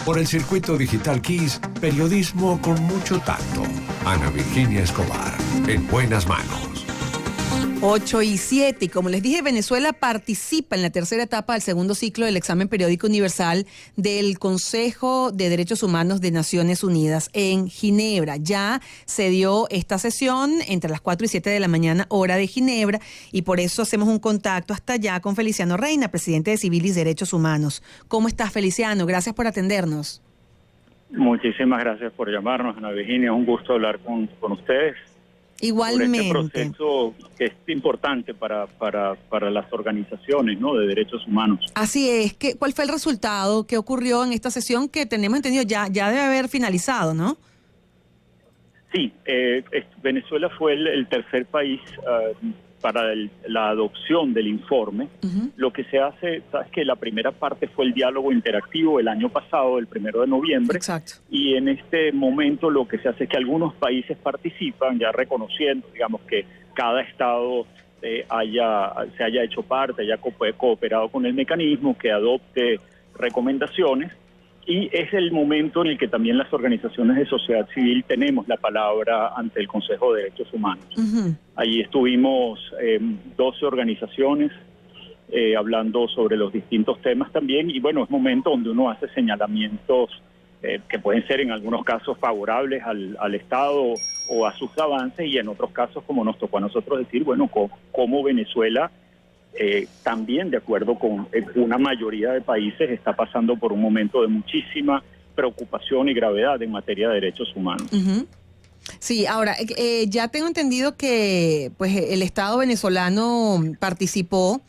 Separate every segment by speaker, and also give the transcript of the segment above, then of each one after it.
Speaker 1: Por el circuito digital Kiss, periodismo con mucho tacto. Ana Virginia Escobar, en buenas manos.
Speaker 2: 8:07, y como les dije, Venezuela participa en la tercera etapa del segundo ciclo del examen periódico universal del Consejo de Derechos Humanos de Naciones Unidas en Ginebra. Ya se dio esta sesión entre las 4 y 7 de la mañana, hora de Ginebra, y por eso hacemos un contacto hasta allá con Feliciano Reina, presidente de Civilis Derechos Humanos. ¿Cómo estás, Feliciano? Gracias por atendernos.
Speaker 3: Muchísimas gracias por llamarnos, Ana Virginia. Es un gusto hablar con ustedes.
Speaker 2: Igualmente.
Speaker 3: Sobre este proceso que es importante para las organizaciones, ¿no?, de derechos humanos.
Speaker 2: Así es. ¿Cuál fue el resultado? ¿Qué ocurrió en esta sesión que tenemos entendido ya debe haber finalizado, no?
Speaker 3: Sí, Venezuela fue el tercer país para la adopción del informe. Uh-huh. Lo que se hace, sabes que la primera parte fue el diálogo interactivo el año pasado, el 1 de noviembre.
Speaker 2: Exacto.
Speaker 3: Y en este momento lo que se hace es que algunos países participan, ya reconociendo, digamos, que cada estado se haya hecho parte, haya cooperado con el mecanismo, que adopte recomendaciones. Y es el momento en el que también las organizaciones de sociedad civil tenemos la palabra ante el Consejo de Derechos Humanos. Uh-huh. Allí estuvimos 12 organizaciones hablando sobre los distintos temas también, y bueno, es momento donde uno hace señalamientos que pueden ser en algunos casos favorables al Estado o a sus avances, y en otros casos, como nos tocó a nosotros decir, bueno, cómo Venezuela también, de acuerdo con una mayoría de países, está pasando por un momento de muchísima preocupación y gravedad en materia de derechos humanos.
Speaker 2: Uh-huh. Sí, ahora, ya tengo entendido que pues el Estado venezolano participó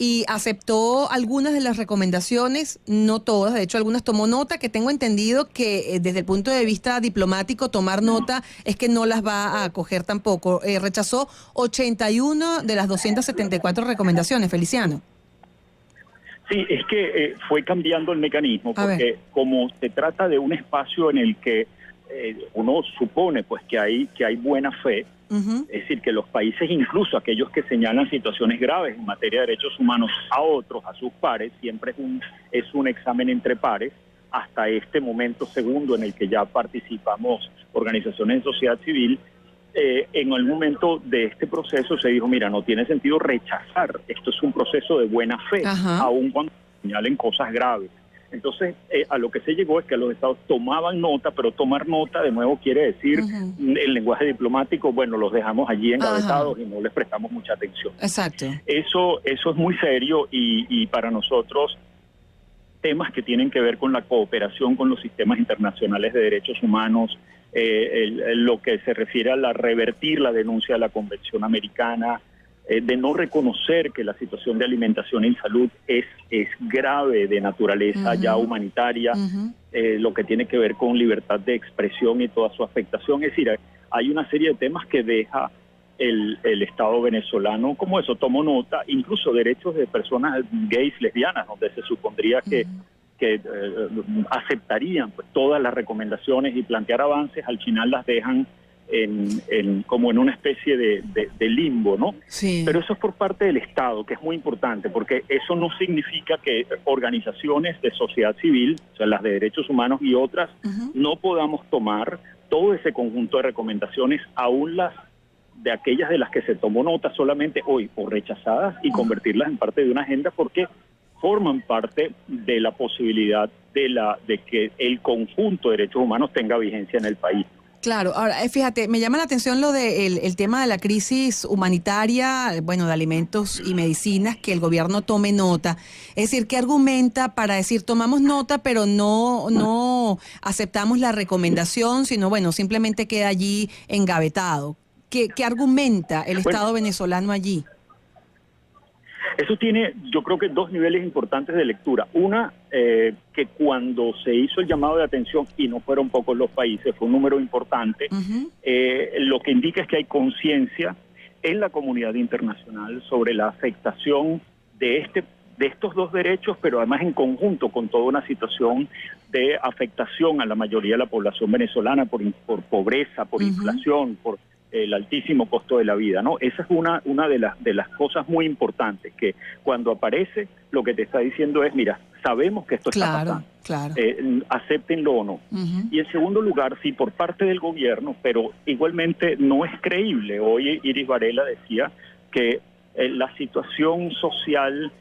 Speaker 2: y aceptó algunas de las recomendaciones, no todas, de hecho algunas tomó nota, que tengo entendido que desde el punto de vista diplomático tomar nota es que no las va a acoger tampoco. Rechazó 81 de las 274 recomendaciones, Feliciano.
Speaker 3: Sí, es que fue cambiando el mecanismo, porque como se trata de un espacio en el que uno supone pues que hay buena fe. Uh-huh. Es decir, que los países, incluso aquellos que señalan situaciones graves en materia de derechos humanos a otros, a sus pares, siempre es un examen entre pares, hasta este momento segundo en el que ya participamos organizaciones de sociedad civil. En el momento de este proceso se dijo, mira, no tiene sentido rechazar, esto es un proceso de buena fe, uh-huh, aun cuando señalen cosas graves. Entonces, a lo que se llegó es que los estados tomaban nota, pero tomar nota, de nuevo, quiere decir, uh-huh, el lenguaje diplomático, bueno, los dejamos allí engavetados, uh-huh, y no les prestamos mucha atención.
Speaker 2: Exacto.
Speaker 3: Eso es muy serio y para nosotros, temas que tienen que ver con la cooperación con los sistemas internacionales de derechos humanos, lo que se refiere a revertir la denuncia de la Convención Americana, de no reconocer que la situación de alimentación y salud es grave, de naturaleza, uh-huh, ya humanitaria, uh-huh, lo que tiene que ver con libertad de expresión y toda su afectación. Es decir, hay una serie de temas que deja el Estado venezolano, como eso, tomo nota, incluso derechos de personas gays, lesbianas, donde se supondría que, uh-huh, que aceptarían pues todas las recomendaciones y plantear avances, al final las dejan como en una especie de limbo, ¿no?
Speaker 2: Sí.
Speaker 3: Pero eso es por parte del Estado, que es muy importante, porque eso no significa que organizaciones de sociedad civil, o sea, las de derechos humanos y otras, uh-huh, no podamos tomar todo ese conjunto de recomendaciones, aún las de aquellas de las que se tomó nota solamente hoy por rechazadas, y convertirlas en parte de una agenda, porque forman parte de la posibilidad de que el conjunto de derechos humanos tenga vigencia en el país.
Speaker 2: Claro, ahora fíjate, me llama la atención lo de el tema de la crisis humanitaria, bueno, de alimentos y medicinas, que el gobierno tome nota. Es decir, ¿qué argumenta para decir tomamos nota, pero no aceptamos la recomendación, sino bueno, simplemente queda allí engavetado? ¿Qué argumenta el Estado venezolano allí?
Speaker 3: Eso tiene, yo creo que dos niveles importantes de lectura. Una, que cuando se hizo el llamado de atención, y no fueron pocos los países, fue un número importante, uh-huh, lo que indica es que hay conciencia en la comunidad internacional sobre la afectación de estos dos derechos, pero además en conjunto con toda una situación de afectación a la mayoría de la población venezolana por pobreza, por, uh-huh, inflación, por el altísimo costo de la vida, ¿no? Esa es una de las cosas muy importantes, que cuando aparece lo que te está diciendo es, mira, sabemos que esto está pasando.
Speaker 2: Claro.
Speaker 3: Acéptenlo o no. Y en segundo lugar, sí, por parte del gobierno, pero igualmente no es creíble. Hoy Iris Varela decía que la situación social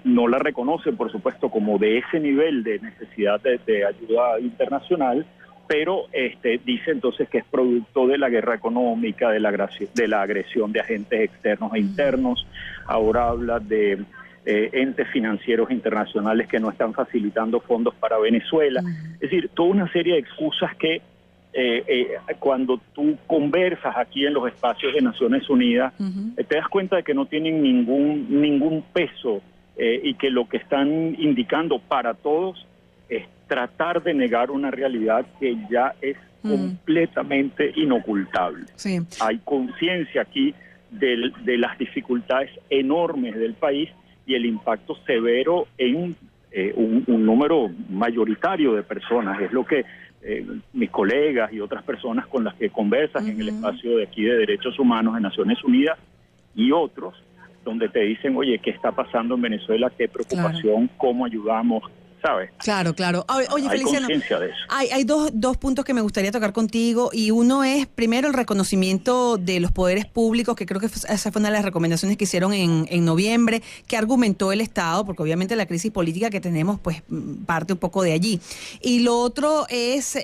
Speaker 3: no la reconoce, por supuesto, como de ese nivel de necesidad de ayuda internacional, pero dice entonces que es producto de la guerra económica, de la agresión de agentes externos e internos. Ahora habla de entes financieros internacionales que no están facilitando fondos para Venezuela. Es decir, toda una serie de excusas que cuando tú conversas aquí en los espacios de Naciones Unidas, te das cuenta de que no tienen ningún peso y que lo que están indicando para todos es tratar de negar una realidad que ya es completamente inocultable.
Speaker 2: Sí.
Speaker 3: Hay conciencia aquí de las dificultades enormes del país y el impacto severo en un número mayoritario de personas. Es lo que mis colegas y otras personas con las que conversas en el espacio de aquí de Derechos Humanos de Naciones Unidas y otros, donde te dicen, oye, ¿qué está pasando en Venezuela? ¿Qué preocupación? ¿Cómo ayudamos? ¿Sabes?
Speaker 2: Claro. Oye,
Speaker 3: hay
Speaker 2: Feliciano,
Speaker 3: conciencia de eso.
Speaker 2: Hay dos puntos que me gustaría tocar contigo, y uno es, primero, el reconocimiento de los poderes públicos, que creo que esa fue una de las recomendaciones que hicieron en noviembre, que argumentó el Estado, porque obviamente la crisis política que tenemos pues parte un poco de allí. Y lo otro es,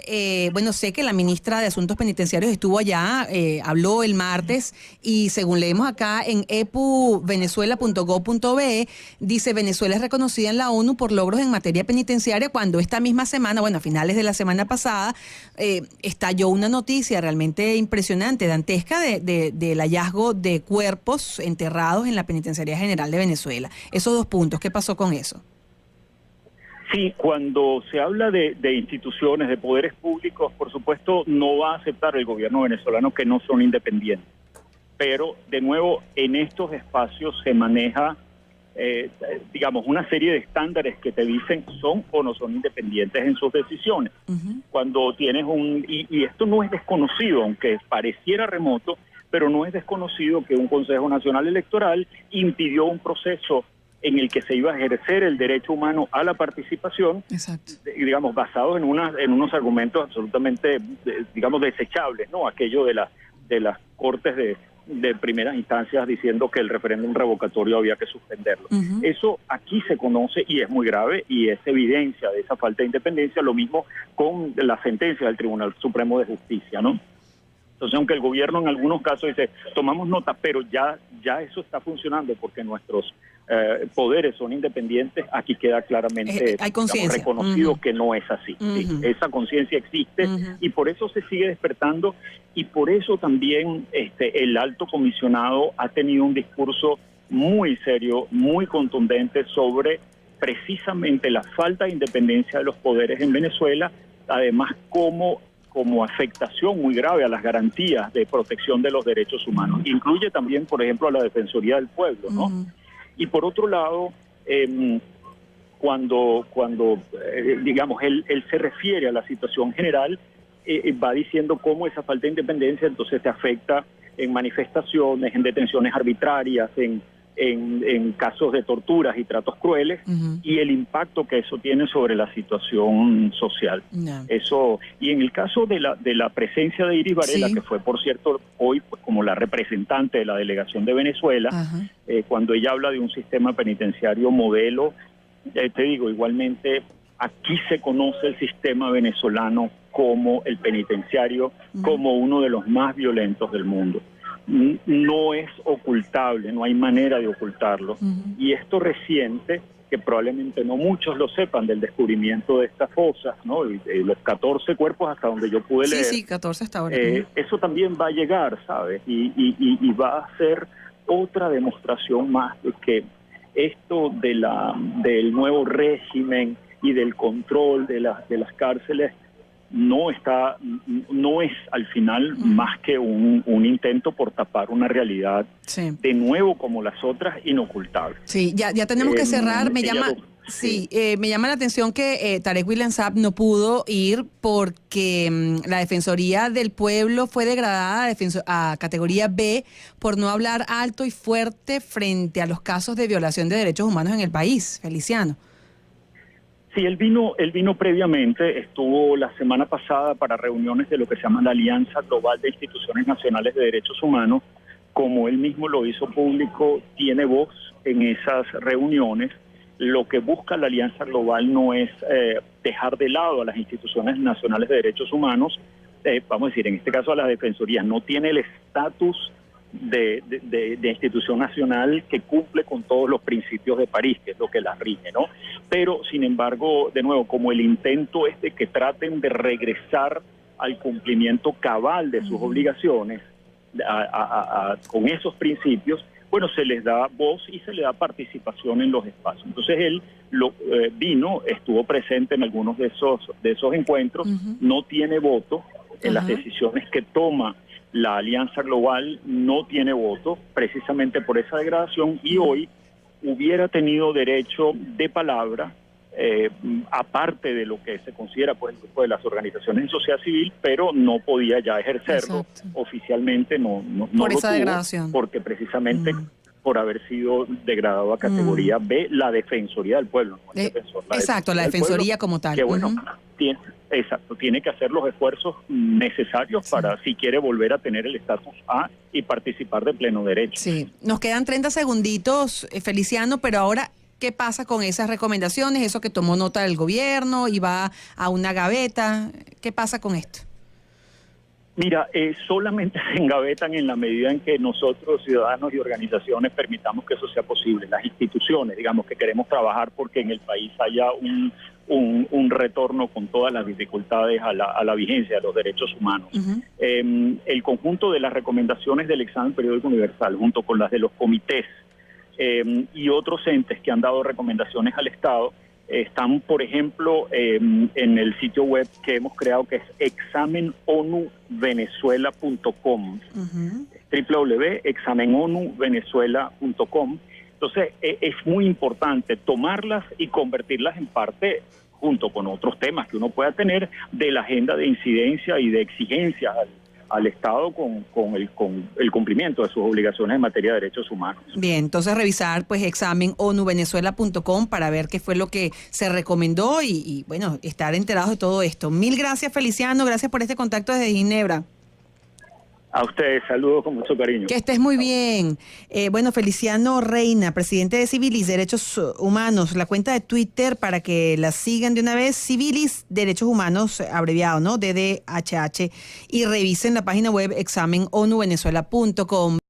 Speaker 2: bueno, sé que la ministra de Asuntos Penitenciarios estuvo allá, habló el martes, y según leemos acá en epuvenezuela.gov.be, dice: Venezuela es reconocida en la ONU por logros en materia penitenciaria, cuando esta misma semana, bueno, a finales de la semana pasada, estalló una noticia realmente impresionante, dantesca, del hallazgo de cuerpos enterrados en la Penitenciaría General de Venezuela. Esos dos puntos, ¿qué pasó con eso?
Speaker 3: Sí, cuando se habla de instituciones, de poderes públicos, por supuesto no va a aceptar el gobierno venezolano que no son independientes. Pero, de nuevo, en estos espacios se maneja digamos, una serie de estándares que te dicen son o no son independientes en sus decisiones. Cuando tienes y esto no es desconocido, aunque pareciera remoto, pero no es desconocido que un Consejo Nacional Electoral impidió un proceso en el que se iba a ejercer el derecho humano a la participación, digamos, basados en unos argumentos absolutamente, digamos, desechables, ¿no? Aquello de las cortes de primeras instancias diciendo que el referéndum revocatorio había que suspenderlo. Eso aquí se conoce y es muy grave y es evidencia de esa falta de independencia, lo mismo con la sentencia del Tribunal Supremo de Justicia, ¿no? Entonces, aunque el gobierno en algunos casos dice, tomamos nota, pero ya eso está funcionando porque nuestros poderes son independientes, aquí queda claramente digamos, reconocido que no es así. ¿Sí? Esa conciencia existe y por eso se sigue despertando y por eso también el alto comisionado ha tenido un discurso muy serio, muy contundente sobre precisamente la falta de independencia de los poderes en Venezuela, además como afectación muy grave a las garantías de protección de los derechos humanos. Incluye también, por ejemplo, a la Defensoría del Pueblo, ¿no? Y por otro lado, cuando digamos, él se refiere a la situación general, va diciendo cómo esa falta de independencia entonces te afecta en manifestaciones, en detenciones arbitrarias, en casos de torturas y tratos crueles, y el impacto que eso tiene sobre la situación social. Eso, y en el caso de la presencia de Iris Varela, que fue, por cierto, hoy pues, como la representante de la delegación de Venezuela, cuando ella habla de un sistema penitenciario modelo, te digo, igualmente aquí se conoce el sistema venezolano como el penitenciario, como uno de los más violentos del mundo. No es ocultable, no hay manera de ocultarlo. Y esto reciente, que probablemente no muchos lo sepan, del descubrimiento de estas fosas, ¿no? Los 14 cuerpos hasta donde yo pude leer.
Speaker 2: Sí, 14 hasta ahora.
Speaker 3: Eso también va a llegar, ¿sabes? Y va a ser otra demostración más de que esto del nuevo régimen y del control de las cárceles no es al final más que un intento por tapar una realidad de nuevo como las otras inocultable.
Speaker 2: Sí, ya tenemos que cerrar. Me llama la atención que Tarek William Saab no pudo ir porque la Defensoría del Pueblo fue degradada a categoría B por no hablar alto y fuerte frente a los casos de violación de derechos humanos en el país. Feliciano.
Speaker 3: Sí, él vino previamente, estuvo la semana pasada para reuniones de lo que se llama la Alianza Global de Instituciones Nacionales de Derechos Humanos. Como él mismo lo hizo público, tiene voz en esas reuniones. Lo que busca la Alianza Global no es dejar de lado a las instituciones nacionales de derechos humanos, vamos a decir, en este caso a las defensorías, no tiene el estatus de institución nacional que cumple con todos los principios de París, que es lo que las rige, ¿no? Pero, sin embargo, de nuevo, como el intento es de que traten de regresar al cumplimiento cabal de sus obligaciones con esos principios, bueno, se les da voz y se le da participación en los espacios. Entonces él estuvo presente en algunos de esos encuentros, no tiene voto en las decisiones que toma la Alianza Global, no tiene voto precisamente por esa degradación, y hoy hubiera tenido derecho de palabra, aparte de lo que se considera pues el grupo de las organizaciones de sociedad civil, pero no podía ya ejercerlo.
Speaker 2: Exacto.
Speaker 3: Oficialmente no
Speaker 2: Por
Speaker 3: lo
Speaker 2: esa
Speaker 3: tuvo,
Speaker 2: degradación.
Speaker 3: porque precisamente por haber sido degradado a categoría B, la Defensoría del Pueblo. No el defensor,
Speaker 2: exacto, la Defensoría como tal.
Speaker 3: Que bueno, tiene que hacer los esfuerzos necesarios para, si quiere, volver a tener el estatus A y participar de pleno derecho.
Speaker 2: Sí, nos quedan 30 segunditos, Feliciano, pero ahora, ¿qué pasa con esas recomendaciones? Eso que tomó nota del gobierno y va a una gaveta, ¿qué pasa con esto?
Speaker 3: Mira, solamente se engavetan en la medida en que nosotros, ciudadanos y organizaciones, permitamos que eso sea posible. Las instituciones, digamos, que queremos trabajar porque en el país haya un retorno con todas las dificultades a la vigencia de los derechos humanos. El conjunto de las recomendaciones del examen periódico universal, junto con las de los comités y otros entes que han dado recomendaciones al Estado, están, por ejemplo, en el sitio web que hemos creado, que es examenonuvenezuela.com, www.examenonuvenezuela.com. Entonces, es muy importante tomarlas y convertirlas en parte, junto con otros temas que uno pueda tener, de la agenda de incidencia y de exigencias al Estado con el cumplimiento de sus obligaciones en materia de derechos humanos.
Speaker 2: Bien, entonces revisar pues examenonuvenezuela.com para ver qué fue lo que se recomendó y bueno, estar enterados de todo esto. Mil gracias, Feliciano, gracias por este contacto desde Ginebra.
Speaker 3: A ustedes, saludos con mucho cariño.
Speaker 2: Que estés muy bien. Bueno, Feliciano Reina, presidente de Civilis Derechos Humanos, la cuenta de Twitter para que la sigan de una vez, Civilis Derechos Humanos, abreviado, ¿no? DDHH, y revisen la página web examenonuvenezuela.com.